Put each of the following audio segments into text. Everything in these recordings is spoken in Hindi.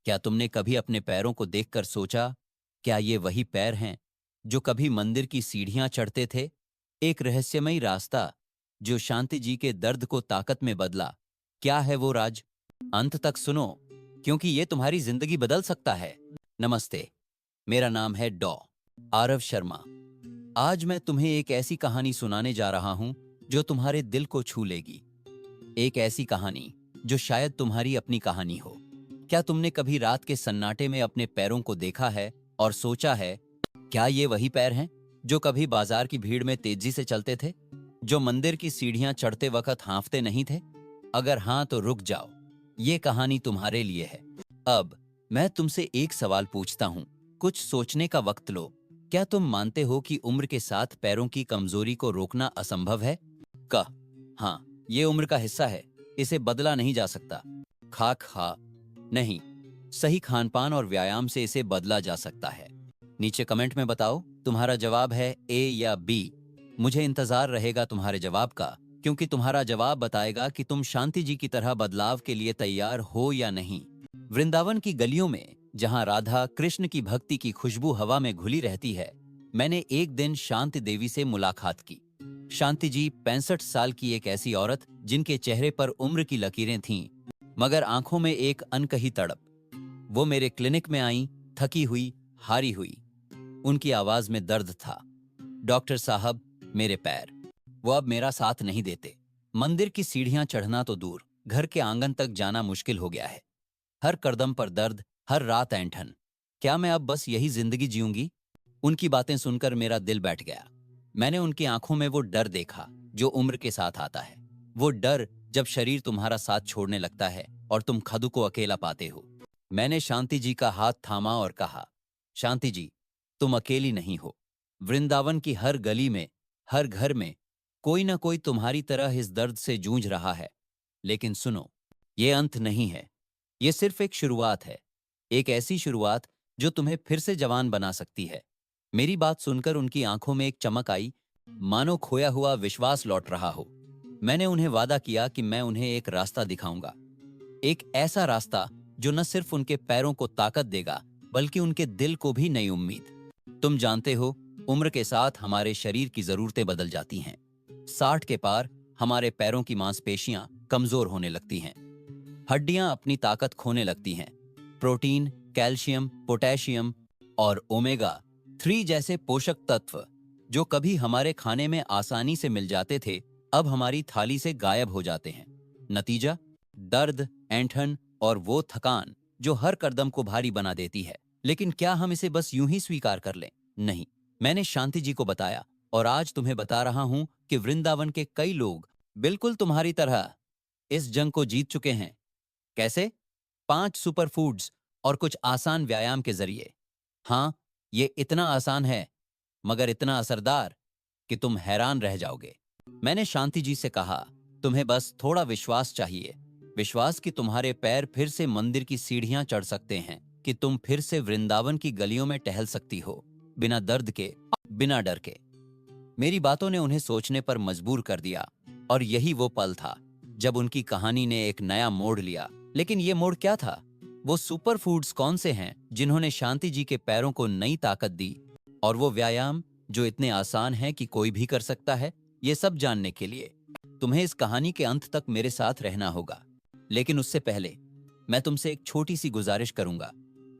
क्या तुमने कभी अपने पैरों को देखकर सोचा, क्या ये वही पैर हैं जो कभी मंदिर की सीढ़ियां चढ़ते थे? एक रहस्यमयी रास्ता जो शांति जी के दर्द को ताकत में बदला। क्या है वो राज? अंत तक सुनो, क्योंकि ये तुम्हारी जिंदगी बदल सकता है। नमस्ते, मेरा नाम है डॉ आरव शर्मा। आज मैं तुम्हें एक ऐसी कहानी सुनाने जा रहा हूं जो तुम्हारे दिल को छू लेगी। एक ऐसी कहानी जो शायद तुम्हारी अपनी कहानी हो। क्या तुमने कभी रात के सन्नाटे में अपने पैरों को देखा है और सोचा है, क्या ये वही पैर हैं जो कभी बाजार की भीड़ में तेजी से चलते थे, जो मंदिर की सीढ़ियां चढ़ते वक्त हाँफते नहीं थे? अगर हां तो रुक जाओ, ये कहानी तुम्हारे लिए है। अब मैं तुमसे एक सवाल पूछता हूं, कुछ सोचने का वक्त लो। क्या तुम मानते हो कि उम्र के साथ पैरों की कमजोरी को रोकना असंभव है? हाँ, ये उम्र का हिस्सा है, इसे बदला नहीं जा सकता। नहीं, सही खानपान और व्यायाम से इसे बदला जा सकता है। नीचे कमेंट में बताओ तुम्हारा जवाब है ए या बी। मुझे इंतजार रहेगा तुम्हारे जवाब का, क्योंकि तुम्हारा जवाब बताएगा कि तुम शांति जी की तरह बदलाव के लिए तैयार हो या नहीं। वृंदावन की गलियों में, जहां राधा कृष्ण की भक्ति की खुशबू हवा में घुली रहती है, मैंने एक दिन शांति देवी से मुलाकात की। शांति जी 65 साल की एक ऐसी औरत जिनके चेहरे पर उम्र की लकीरें थीं, मगर आंखों में एक अनकही तड़प। वो मेरे क्लिनिक में आई, थकी हुई, हारी हुई। उनकी आवाज में दर्द था। डॉक्टर साहब, मेरे पैर, वो अब मेरा साथ नहीं देते। मंदिर की सीढ़ियां चढ़ना तो दूर, घर के आंगन तक जाना मुश्किल हो गया है। हर कदम पर दर्द, हर रात ऐंठन। क्या मैं अब बस यही जिंदगी जीऊंगी? उनकी बातें सुनकर मेरा दिल बैठ गया। मैंने उनकी आंखों में वो डर देखा जो उम्र के साथ आता है। वो डर जब शरीर तुम्हारा साथ छोड़ने लगता है और तुम खुद को अकेला पाते हो। मैंने शांति जी का हाथ थामा और कहा, शांति जी, तुम अकेली नहीं हो। वृंदावन की हर गली में, हर घर में कोई ना कोई तुम्हारी तरह इस दर्द से जूझ रहा है। लेकिन सुनो, ये अंत नहीं है, ये सिर्फ एक शुरुआत है। एक ऐसी शुरुआत जो तुम्हें फिर से जवान बना सकती है। मेरी बात सुनकर उनकी आंखों में एक चमक आई, मानो खोया हुआ विश्वास लौट रहा हो। मैंने उन्हें वादा किया कि मैं उन्हें एक रास्ता दिखाऊंगा, एक ऐसा रास्ता जो न सिर्फ उनके पैरों को ताकत देगा, बल्कि उनके दिल को भी नई उम्मीद। तुम जानते हो, उम्र के साथ हमारे शरीर की जरूरतें बदल जाती हैं। 60 के पार हमारे पैरों की मांसपेशियां कमजोर होने लगती हैं, हड्डियां अपनी ताकत खोने लगती हैं। प्रोटीन, कैल्शियम, पोटेशियम और ओमेगा 3 जैसे पोषक तत्व जो कभी हमारे खाने में आसानी से मिल जाते थे, अब हमारी थाली से गायब हो जाते हैं। नतीजा, दर्द, ऐंठन और वो थकान जो हर कदम को भारी बना देती है। लेकिन क्या हम इसे बस यूं ही स्वीकार कर लें? नहीं। मैंने शांति जी को बताया, और आज तुम्हें बता रहा हूं कि वृंदावन के कई लोग बिल्कुल तुम्हारी तरह इस जंग को जीत चुके हैं। कैसे? 5 सुपर फूड्स और कुछ आसान व्यायाम के जरिए। हाँ, ये इतना आसान है, मगर इतना असरदार कि तुम हैरान रह जाओगे। मैंने शांति जी से कहा, तुम्हें बस थोड़ा विश्वास चाहिए। विश्वास कि तुम्हारे पैर फिर से मंदिर की सीढ़ियां चढ़ सकते हैं, कि तुम फिर से वृंदावन की गलियों में टहल सकती हो, बिना दर्द के, बिना डर के। मेरी बातों ने उन्हें सोचने पर मजबूर कर दिया, और यही वो पल था जब उनकी कहानी ने एक नया मोड़ लिया। लेकिन ये मोड़ क्या था? वो सुपर फूड्स कौन से हैं जिन्होंने शांति जी के पैरों को नई ताकत दी? और वो व्यायाम जो इतने आसान हैं कि कोई भी कर सकता है? ये सब जानने के लिए तुम्हें इस कहानी के अंत तक मेरे साथ रहना होगा। लेकिन उससे पहले मैं तुमसे एक छोटी सी गुजारिश करूंगा।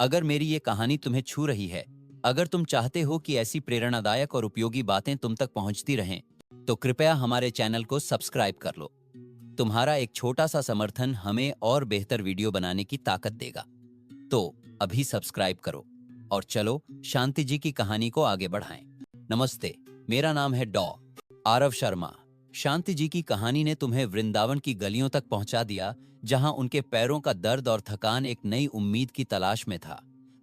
अगर मेरी ये कहानी तुम्हें छू रही है, अगर तुम चाहते हो कि ऐसी प्रेरणादायक और उपयोगी बातें तुम तक पहुंचती रहें, तो कृपया हमारे चैनल को सब्सक्राइब कर लो। तुम्हारा एक छोटा सा समर्थन हमें और बेहतर वीडियो बनाने की ताकत देगा। तो अभी सब्सक्राइब करो और चलो शांति जी की कहानी को आगे बढ़ाएं। नमस्ते, मेरा नाम है डॉ आरव शर्मा। शांति जी की कहानी ने तुम्हें वृंदावन की गलियों तक पहुंचा दिया, जहां उनके पैरों का दर्द और थकान एक नई उम्मीद की तलाश में था।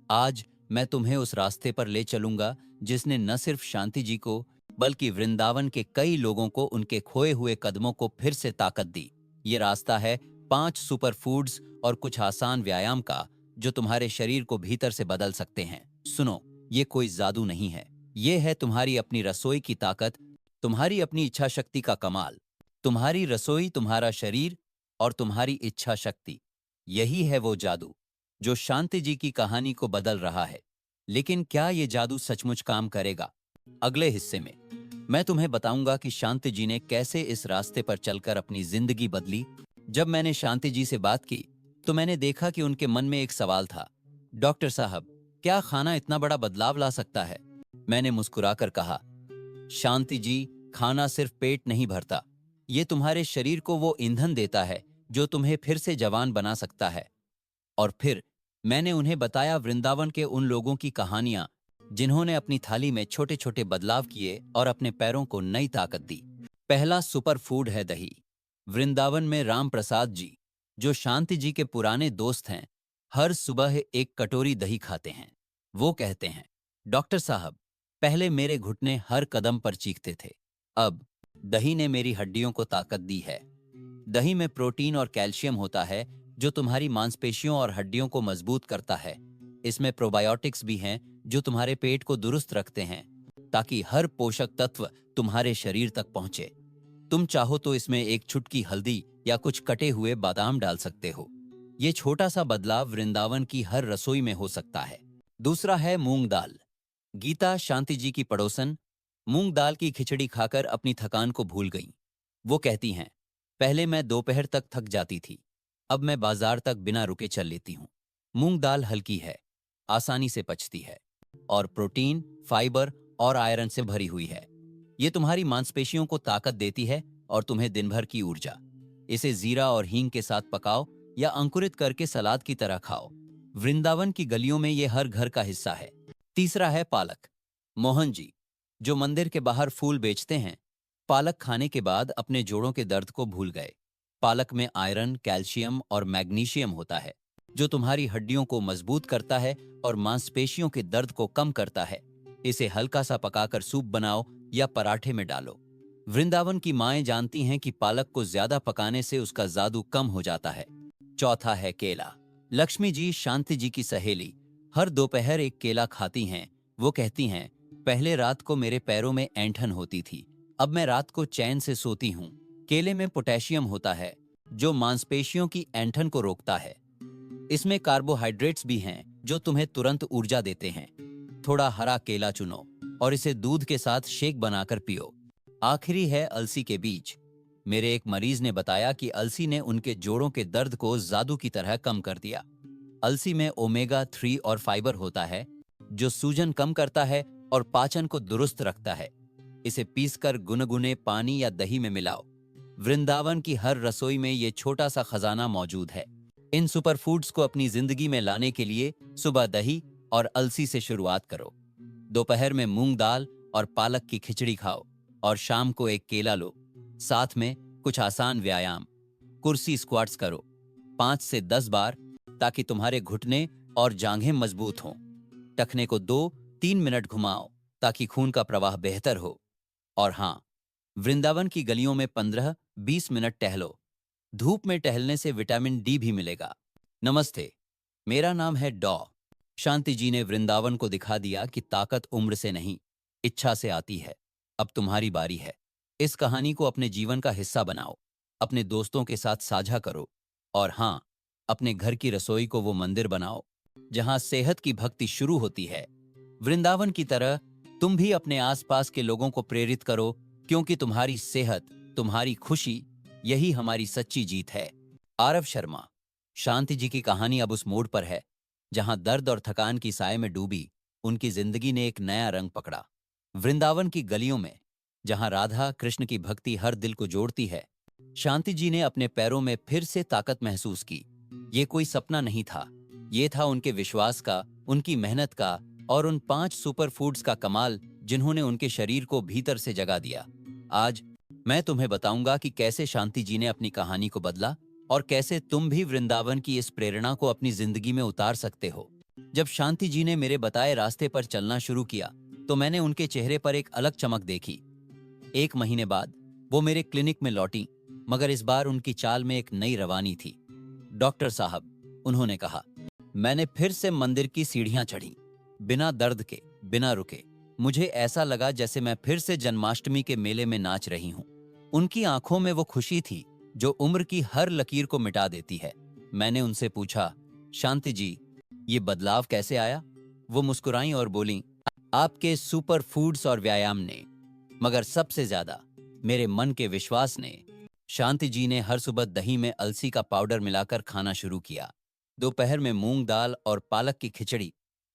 आज मैं तुम्हें उस रास्ते पर ले चलूंगा जिसने न सिर्फ शांति जी को, बल्कि वृंदावन के कई लोगों को उनके खोए हुए कदमों को फिर से ताकत दी। ये रास्ता है 5 सुपर फूड्स और कुछ आसान व्यायाम का, जो तुम्हारे शरीर को भीतर से बदल सकते हैं। सुनो, ये कोई जादू नहीं है, ये है तुम्हारी अपनी रसोई की ताकत, तुम्हारी अपनी इच्छा शक्ति का कमाल। तुम्हारी रसोई, तुम्हारा शरीर और तुम्हारी इच्छा शक्ति, यही है वो जादू जो शांति जी की कहानी को बदल रहा है। लेकिन क्या ये जादू सचमुच काम करेगा? अगले हिस्से में मैं तुम्हें बताऊंगा कि शांति जी ने कैसे इस रास्ते पर चलकर अपनी जिंदगी बदली। जब मैंने शांति जी से बात की तो मैंने देखा कि उनके मन में एक सवाल था। डॉक्टर साहब, क्या खाना इतना बड़ा बदलाव ला सकता है? मैंने मुस्कुराकर कहा, शांति जी, खाना सिर्फ पेट नहीं भरता, ये तुम्हारे शरीर को वो ईंधन देता है जो तुम्हें फिर से जवान बना सकता है। और फिर मैंने उन्हें बताया वृंदावन के उन लोगों की कहानियां जिन्होंने अपनी थाली में छोटे छोटे बदलाव किए और अपने पैरों को नई ताकत दी। पहला सुपर फूड है दही। वृंदावन में राम प्रसाद जी, जो शांति जी के पुराने दोस्त हैं, हर सुबह एक कटोरी दही खाते हैं। वो कहते हैं, डॉक्टर साहब, पहले मेरे घुटने हर कदम पर चीखते थे, अब दही ने मेरी हड्डियों को ताकत दी है। दही में प्रोटीन और कैल्शियम होता है जो तुम्हारी मांसपेशियों और हड्डियों को मजबूत करता है। इसमें प्रोबायोटिक्स भी हैं जो तुम्हारे पेट को दुरुस्त रखते हैं ताकि हर पोषक तत्व तुम्हारे शरीर तक पहुंचे। तुम चाहो तो इसमें एक चुटकी हल्दी या कुछ कटे हुए बादाम डाल सकते हो। ये छोटा सा बदलाव वृंदावन की हर रसोई में हो सकता है। दूसरा है मूंग दाल। गीता, शांति जी की पड़ोसन, मूंग दाल की खिचड़ी खाकर अपनी थकान को भूल गईं। वो कहती हैं, पहले मैं दोपहर तक थक जाती थी, अब मैं बाजार तक बिना रुके चल लेती हूँ। मूंग दाल हल्की है, आसानी से पचती है और प्रोटीन, फाइबर और आयरन से भरी हुई है। ये तुम्हारी मांसपेशियों को ताकत देती है और तुम्हें दिन भर की ऊर्जा। इसे जीरा और हींग के साथ पकाओ या अंकुरित करके सलाद की तरह खाओ। वृंदावन की गलियों में ये हर घर का हिस्सा है। तीसरा है पालक। मोहन जी, जो मंदिर के बाहर फूल बेचते हैं, पालक खाने के बाद अपने जोड़ों के दर्द को भूल गए। पालक में आयरन, कैल्शियम और मैग्नीशियम होता है जो तुम्हारी हड्डियों को मजबूत करता है और मांसपेशियों के दर्द को कम करता है। इसे हल्का सा पकाकर सूप बनाओ या पराठे में डालो। वृंदावन की माएं जानती हैं कि पालक को ज्यादा पकाने से उसका जादू कम हो जाता है। चौथा है केला। लक्ष्मी जी, शांति जी की सहेली, हर दोपहर एक केला खाती हैं। वो कहती हैं, पहले रात को मेरे पैरों में ऐंठन होती थी, अब मैं रात को चैन से सोती हूँ। केले में पोटेशियम होता है जो मांसपेशियों की ऐंठन को रोकता है। इसमें कार्बोहाइड्रेट्स भी हैं जो तुम्हें तुरंत ऊर्जा देते हैं। थोड़ा हरा केला चुनो और इसे दूध के साथ शेक बनाकर पियो। आखिरी है अलसी के बीज। मेरे एक मरीज ने बताया कि अलसी ने उनके जोड़ों के दर्द को जादू की तरह कम कर दिया। अलसी में ओमेगा 3 और फाइबर होता है जो सूजन कम करता है और पाचन को दुरुस्त रखता है। इसे पीसकर गुनगुने पानी या दही में मिलाओ। वृंदावन की हर रसोई में ये छोटा सा खजाना मौजूद है। इन सुपर फूड्स को अपनी जिंदगी में लाने के लिए सुबह दही और अलसी से शुरुआत करो। दोपहर में मूंग दाल और पालक की खिचड़ी खाओ और शाम को एक केला लो। साथ में कुछ आसान व्यायाम, कुर्सी स्क्वाट्स करो 5 से 10 बार ताकि तुम्हारे घुटने और जांघें मजबूत हों। टखने को 2-3 मिनट घुमाओ ताकि खून का प्रवाह बेहतर हो। और हाँ, वृंदावन की गलियों में 15-20 मिनट टहलो। धूप में टहलने से विटामिन डी भी मिलेगा। नमस्ते, मेरा नाम है डॉ। शांति जी ने वृंदावन को दिखा दिया कि ताकत उम्र से नहीं, इच्छा से आती है। अब तुम्हारी बारी है। इस कहानी को अपने जीवन का हिस्सा बनाओ, अपने दोस्तों के साथ साझा करो और हाँ, अपने घर की रसोई को वो मंदिर बनाओ जहां सेहत की भक्ति शुरू होती है। वृंदावन की तरह तुम भी अपने आसपास के लोगों को प्रेरित करो, क्योंकि तुम्हारी सेहत, तुम्हारी खुशी, यही हमारी सच्ची जीत है। आरव शर्मा। शांति जी की कहानी अब उस मोड़ पर है जहां दर्द और थकान की साए में डूबी उनकी जिंदगी ने एक नया रंग पकड़ा। वृंदावन की गलियों में जहां राधा कृष्ण की भक्ति हर दिल को जोड़ती है, शांति जी ने अपने पैरों में फिर से ताकत महसूस की। ये कोई सपना नहीं था, ये था उनके विश्वास का, उनकी मेहनत का और उन 5 सुपर फूड्स का कमाल जिन्होंने उनके शरीर को भीतर से जगा दिया। आज मैं तुम्हें बताऊंगा कि कैसे शांति जी ने अपनी कहानी को बदला और कैसे तुम भी वृंदावन की इस प्रेरणा को अपनी जिंदगी में उतार सकते हो। जब शांति जी ने मेरे बताए रास्ते पर चलना शुरू किया तो मैंने उनके चेहरे पर एक अलग चमक देखी। 1 महीने बाद वो मेरे क्लिनिक में लौटी, मगर इस बार उनकी चाल में एक नई रवानी थी। डॉक्टर साहब, उन्होंने कहा, मैंने फिर से मंदिर की सीढ़ियां चढ़ी, बिना दर्द के, बिना रुके। मुझे ऐसा लगा जैसे मैं फिर से जन्माष्टमी के मेले में नाच रही हूं। उनकी आंखों में वो खुशी थी जो उम्र की हर लकीर को मिटा देती है। मैंने उनसे पूछा, शांति जी, ये बदलाव कैसे आया? वो मुस्कुराईं और बोलीं, आपके सुपर फूड्स और व्यायाम ने, मगर सबसे ज्यादा मेरे मन के विश्वास ने। शांति जी ने हर सुबह दही में अलसी का पाउडर मिलाकर खाना शुरू किया। दोपहर में मूंग दाल और पालक की खिचड़ी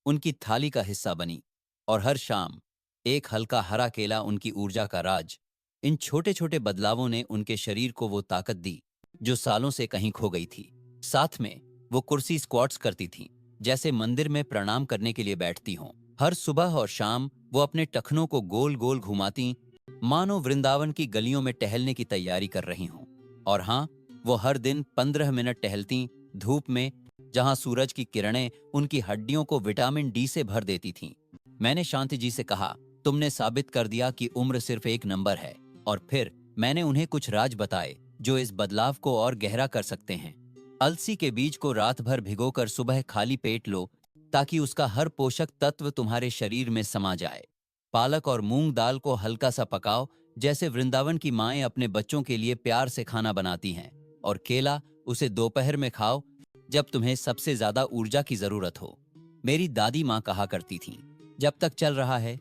उनकी थाली का हिस्सा बनी, और हर शाम एक हल्का हरा केला उनकी ऊर्जा का राज। इन छोटे छोटे बदलावों ने उनके शरीर को वो ताकत दी जो सालों से कहीं खो गई थी। साथ में वो कुर्सी स्क्वाट्स करती थीं, जैसे मंदिर में प्रणाम करने के लिए बैठती हों। हर सुबह और शाम वो अपने टखनों को गोल गोल घुमाती, मानो वृंदावन की गलियों में टहलने की तैयारी कर रही हों। और हाँ, वो हर दिन 15 मिनट टहलती, धूप में, जहां सूरज की किरणें उनकी हड्डियों को विटामिन डी से भर देती थीं। मैंने शांति जी से कहा, तुमने साबित कर दिया कि उम्र सिर्फ एक नंबर है। और फिर मैंने उन्हें कुछ राज बताए जो इस बदलाव को और गहरा कर सकते हैं। अलसी के बीज को रात भर भिगोकर सुबह खाली पेट लो, ताकि उसका हर पोषक तत्व तुम्हारे शरीर में समा जाए। पालक और मूंग दाल को हल्का सा पकाओ, जैसे वृंदावन की माएं अपने बच्चों के लिए प्यार से खाना बनाती हैं। और केला, उसे दोपहर में खाओ, जब तुम्हें सबसे ज्यादा ऊर्जा की जरूरत हो। मेरी दादी माँ कहा करती थीं, जब तक चल रहा है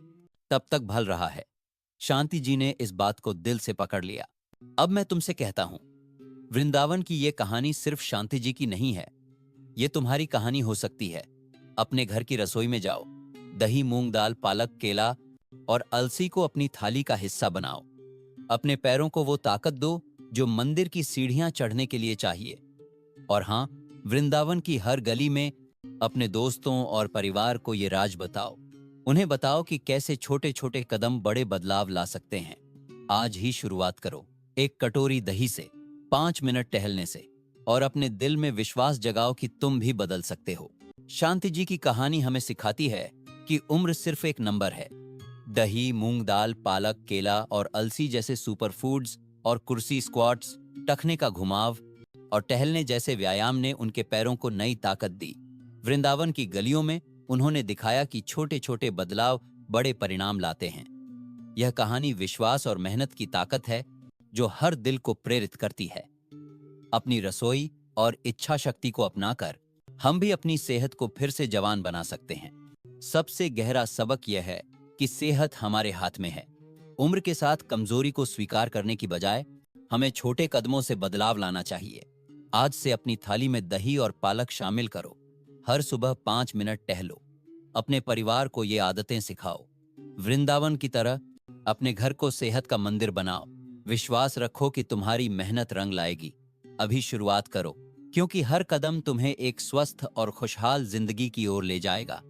तब तक भल रहा है। शांति जी ने इस बात को दिल से पकड़ लिया। अब मैं तुमसे कहता हूं, वृंदावन की ये कहानी सिर्फ शांति जी की नहीं है, ये तुम्हारी कहानी हो सकती है। अपने घर की रसोई में जाओ, दही, मूंग दाल, पालक, केला और अलसी को अपनी थाली का हिस्सा बनाओ। अपने पैरों को वो ताकत दो जो मंदिर की सीढ़ियां चढ़ने के लिए चाहिए। और हां, वृंदावन की हर गली में अपने दोस्तों और परिवार को ये राज बताओ। उन्हें बताओ कि कैसे छोटे छोटे कदम बड़े बदलाव ला सकते हैं। आज ही शुरुआत करो, एक कटोरी दही से, 5 मिनट टहलने से, और अपने दिल में विश्वास जगाओ कि तुम भी बदल सकते हो। शांति जी की कहानी हमें सिखाती है कि उम्र सिर्फ एक नंबर है। दही, मूंग दाल, पालक, केला और अलसी जैसे सुपर फूड्स और कुर्सी स्क्वाट्स, टखने का घुमाव और टहलने जैसे व्यायाम ने उनके पैरों को नई ताकत दी। वृंदावन की गलियों में उन्होंने दिखाया कि छोटे छोटे बदलाव बड़े परिणाम लाते हैं। यह कहानी विश्वास और मेहनत की ताकत है जो हर दिल को प्रेरित करती है। अपनी रसोई और इच्छा शक्ति को अपनाकर हम भी अपनी सेहत को फिर से जवान बना सकते हैं। सबसे गहरा सबक यह है कि सेहत हमारे हाथ में है। उम्र के साथ कमजोरी को स्वीकार करने की बजाय हमें छोटे कदमों से बदलाव लाना चाहिए। आज से अपनी थाली में दही और पालक शामिल करो। हर सुबह 5 मिनट टहलो। अपने परिवार को ये आदतें सिखाओ। वृंदावन की तरह अपने घर को सेहत का मंदिर बनाओ। विश्वास रखो कि तुम्हारी मेहनत रंग लाएगी। अभी शुरुआत करो, क्योंकि हर कदम तुम्हें एक स्वस्थ और खुशहाल जिंदगी की ओर ले जाएगा।